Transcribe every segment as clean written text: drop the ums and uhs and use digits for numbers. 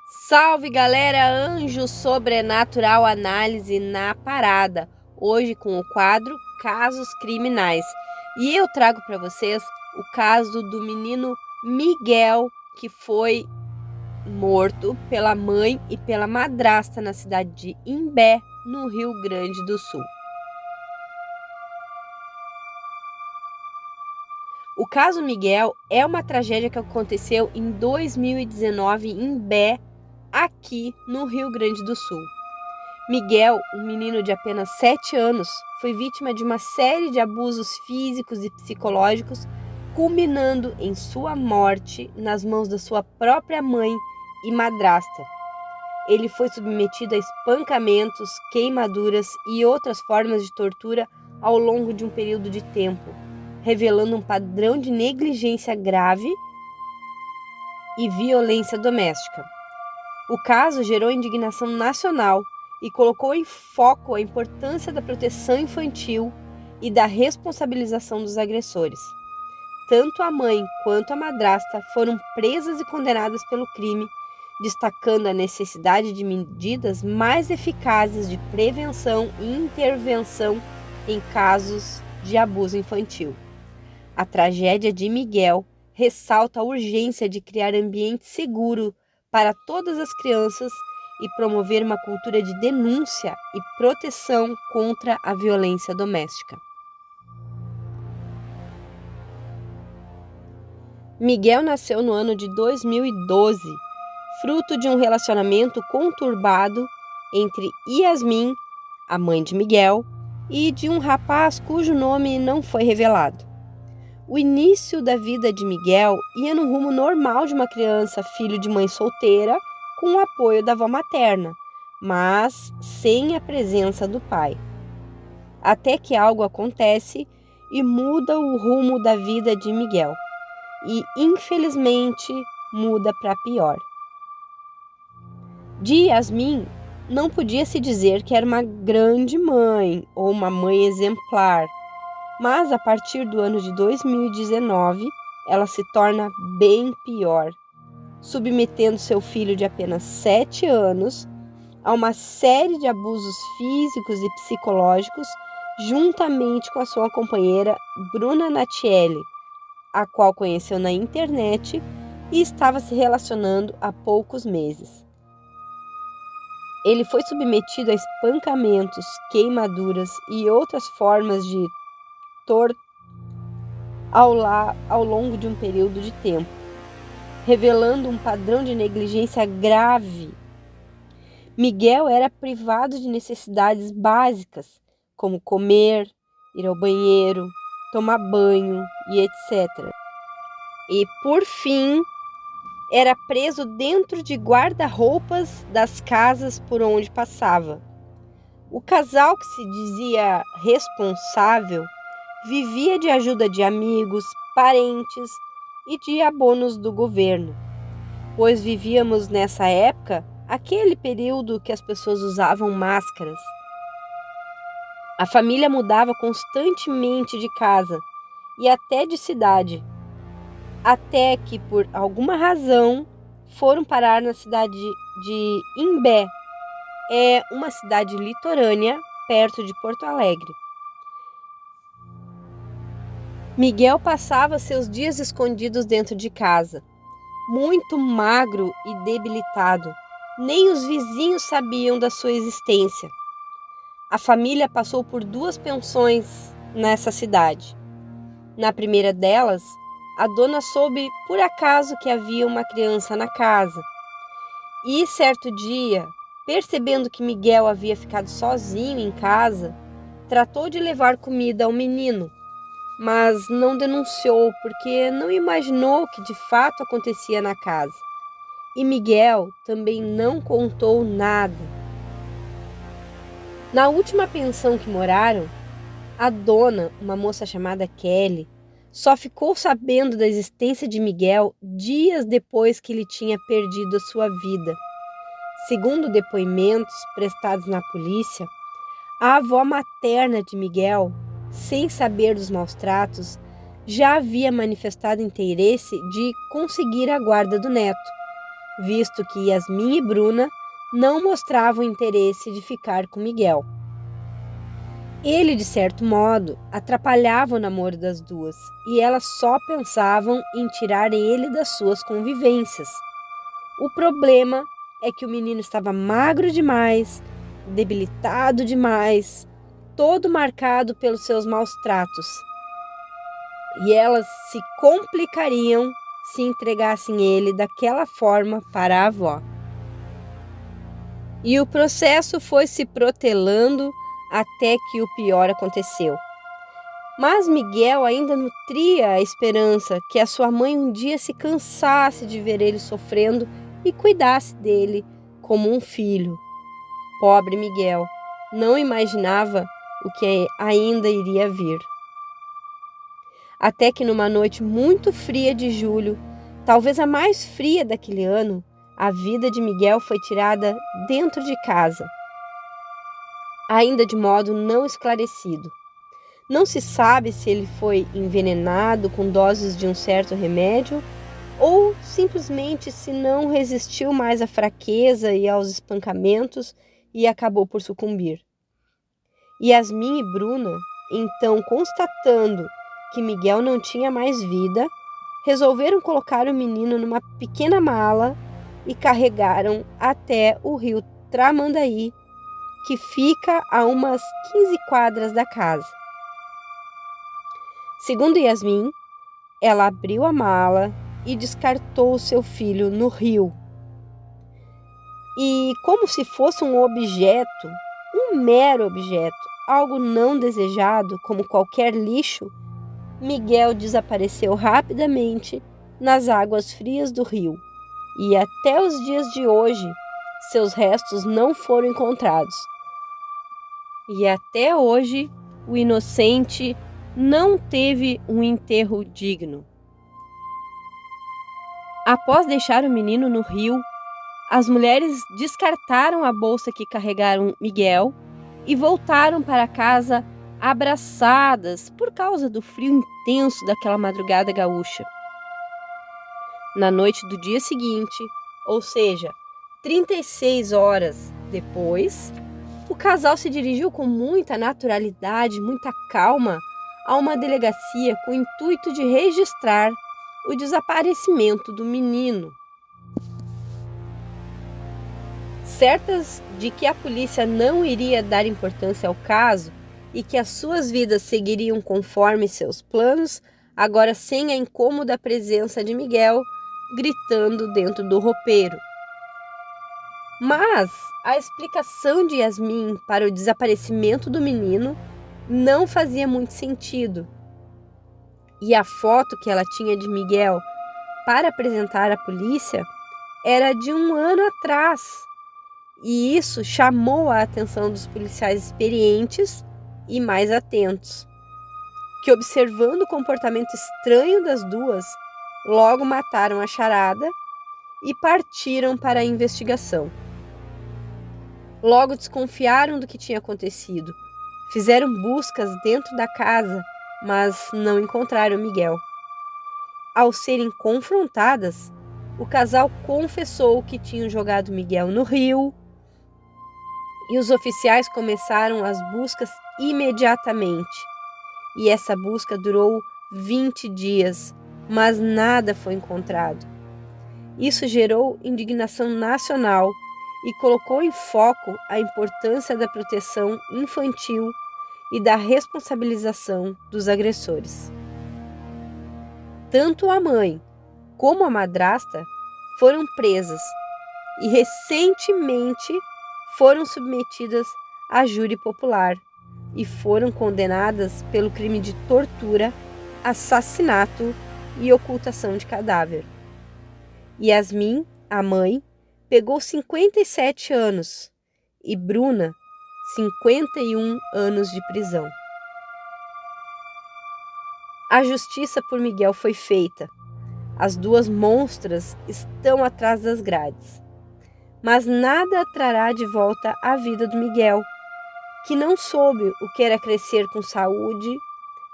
Salve galera, Anjo Sobrenatural Análise na Parada, hoje com o quadro Casos Criminais. E eu trago para vocês o caso do menino Miguel, que foi morto pela mãe e pela madrasta na cidade de Imbé, no Rio Grande do Sul. O caso Miguel é uma tragédia que aconteceu em 2019 em Imbé, aqui no Rio Grande do Sul. Miguel, um menino de apenas 7 anos, foi vítima de uma série de abusos físicos e psicológicos, culminando em sua morte nas mãos da sua própria mãe e madrasta. Ele foi submetido a espancamentos, queimaduras e outras formas de tortura ao longo de um período de tempo, revelando um padrão de negligência grave e violência doméstica. O caso gerou indignação nacional e colocou em foco a importância da proteção infantil e da responsabilização dos agressores. Tanto a mãe quanto a madrasta foram presas e condenadas pelo crime, destacando a necessidade de medidas mais eficazes de prevenção e intervenção em casos de abuso infantil. A tragédia de Miguel ressalta a urgência de criar ambiente seguro para todas as crianças e promover uma cultura de denúncia e proteção contra a violência doméstica. Miguel nasceu no ano de 2012, fruto de um relacionamento conturbado entre Yasmin, a mãe de Miguel, e de um rapaz cujo nome não foi revelado. O início da vida de Miguel ia no rumo normal de uma criança, filho de mãe solteira, com o apoio da avó materna, mas sem a presença do pai. Até que algo acontece e muda o rumo da vida de Miguel. E, infelizmente, muda para pior. De Yasmin, não podia se dizer que era uma grande mãe ou uma mãe exemplar, mas a partir do ano de 2019, ela se torna bem pior, submetendo seu filho de apenas 7 anos a uma série de abusos físicos e psicológicos, juntamente com a sua companheira Bruna Natiele, a qual conheceu na internet e estava se relacionando há poucos meses. Ele foi submetido a espancamentos, queimaduras e outras formas de ao longo de um período de tempo, revelando um padrão de negligência grave. Miguel era privado de necessidades básicas, como comer, ir ao banheiro, tomar banho e etc. E, por fim, era preso dentro de guarda-roupas das casas por onde passava. O casal, que se dizia responsável, vivia de ajuda de amigos, parentes e de abonos do governo, pois vivíamos nessa época, aquele período que as pessoas usavam máscaras. A família mudava constantemente de casa e até de cidade, até que, por alguma razão, foram parar na cidade de Imbé, uma cidade litorânea perto de Porto Alegre. Miguel passava seus dias escondidos dentro de casa, muito magro e debilitado. Nem os vizinhos sabiam da sua existência. A família passou por 2 pensões nessa cidade. Na primeira delas, a dona soube por acaso que havia uma criança na casa. E certo dia, percebendo que Miguel havia ficado sozinho em casa, tratou de levar comida ao menino, mas não denunciou porque não imaginou o que de fato acontecia na casa. E Miguel também não contou nada. Na última pensão que moraram, a dona, uma moça chamada Kelly, só ficou sabendo da existência de Miguel dias depois que ele tinha perdido a sua vida. Segundo depoimentos prestados na polícia, a avó materna de Miguel, sem saber dos maus tratos, já havia manifestado interesse de conseguir a guarda do neto, visto que Yasmin e Bruna não mostravam interesse de ficar com Miguel. Ele, de certo modo, atrapalhava o namoro das duas e elas só pensavam em tirar ele das suas convivências. O problema é que o menino estava magro demais, debilitado demais, todo marcado pelos seus maus tratos. E elas se complicariam se entregassem ele daquela forma para a avó. E o processo foi se protelando até que o pior aconteceu. Mas Miguel ainda nutria a esperança que a sua mãe um dia se cansasse de ver ele sofrendo e cuidasse dele como um filho. Pobre Miguel, não imaginava o que ainda iria vir. Até que numa noite muito fria de julho, talvez a mais fria daquele ano, a vida de Miguel foi tirada dentro de casa, ainda de modo não esclarecido. Não se sabe se ele foi envenenado com doses de um certo remédio ou simplesmente se não resistiu mais à fraqueza e aos espancamentos e acabou por sucumbir. Yasmin e Bruna, então, constatando que Miguel não tinha mais vida, resolveram colocar o menino numa pequena mala e carregaram até o rio Tramandaí, que fica a umas 15 quadras da casa. Segundo Yasmin, ela abriu a mala e descartou seu filho no rio. E como se fosse um objeto, um mero objeto, algo não desejado como qualquer lixo, Miguel desapareceu rapidamente nas águas frias do rio. E até os dias de hoje, seus restos não foram encontrados. E até hoje, o inocente não teve um enterro digno. Após deixar o menino no rio, as mulheres descartaram a bolsa que carregaram Miguel e voltaram para casa abraçadas por causa do frio intenso daquela madrugada gaúcha. Na noite do dia seguinte, ou seja, 36 horas depois, o casal se dirigiu com muita naturalidade, muita calma, a uma delegacia com o intuito de registrar o desaparecimento do menino. Certas de que a polícia não iria dar importância ao caso e que as suas vidas seguiriam conforme seus planos, agora sem a incômoda presença de Miguel gritando dentro do roupeiro. Mas a explicação de Yasmin para o desaparecimento do menino não fazia muito sentido. E a foto que ela tinha de Miguel para apresentar à polícia era de um ano atrás. E isso chamou a atenção dos policiais experientes e mais atentos, que, observando o comportamento estranho das duas, logo mataram a charada e partiram para a investigação. Logo desconfiaram do que tinha acontecido. Fizeram buscas dentro da casa, mas não encontraram Miguel. Ao serem confrontadas, o casal confessou que tinham jogado Miguel no rio e os oficiais começaram as buscas imediatamente. E essa busca durou 20 dias, mas nada foi encontrado. Isso gerou indignação nacional e colocou em foco a importância da proteção infantil e da responsabilização dos agressores. Tanto a mãe como a madrasta foram presas e recentemente foram submetidas a júri popular e foram condenadas pelo crime de tortura, assassinato e ocultação de cadáver. Yasmin, a mãe, pegou 57 anos e Bruna, 51 anos de prisão. A justiça por Miguel foi feita. As duas monstras estão atrás das grades. Mas nada trará de volta a vida do Miguel, que não soube o que era crescer com saúde,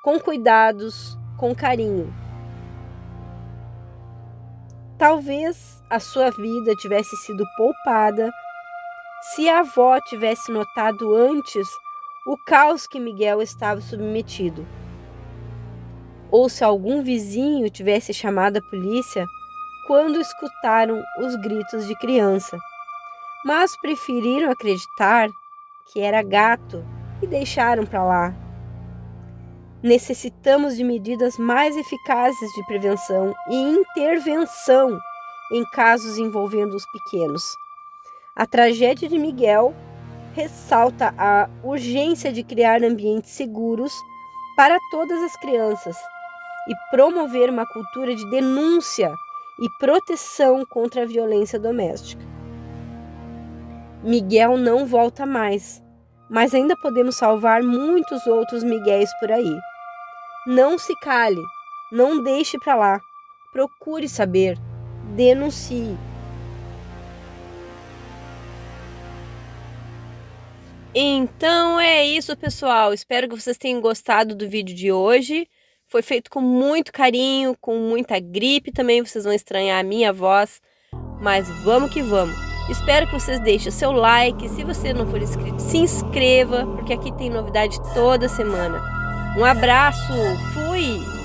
com cuidados, com carinho. Talvez a sua vida tivesse sido poupada se a avó tivesse notado antes o caos que Miguel estava submetido, ou se algum vizinho tivesse chamado a polícia quando escutaram os gritos de criança, mas preferiram acreditar que era gato e deixaram para lá. Necessitamos de medidas mais eficazes de prevenção e intervenção em casos envolvendo os pequenos. A tragédia de Miguel ressalta a urgência de criar ambientes seguros para todas as crianças e promover uma cultura de denúncia e proteção contra a violência doméstica. Miguel não volta mais, mas ainda podemos salvar muitos outros Miguéis por aí. Não se cale, não deixe para lá, procure saber, denuncie. Então é isso, pessoal. Espero que vocês tenham gostado do vídeo de hoje. Foi feito com muito carinho, com muita gripe também. Vocês vão estranhar a minha voz, mas vamos que vamos. Espero que vocês deixem o seu like. Se você não for inscrito, se inscreva, porque aqui tem novidade toda semana. Um abraço, fui!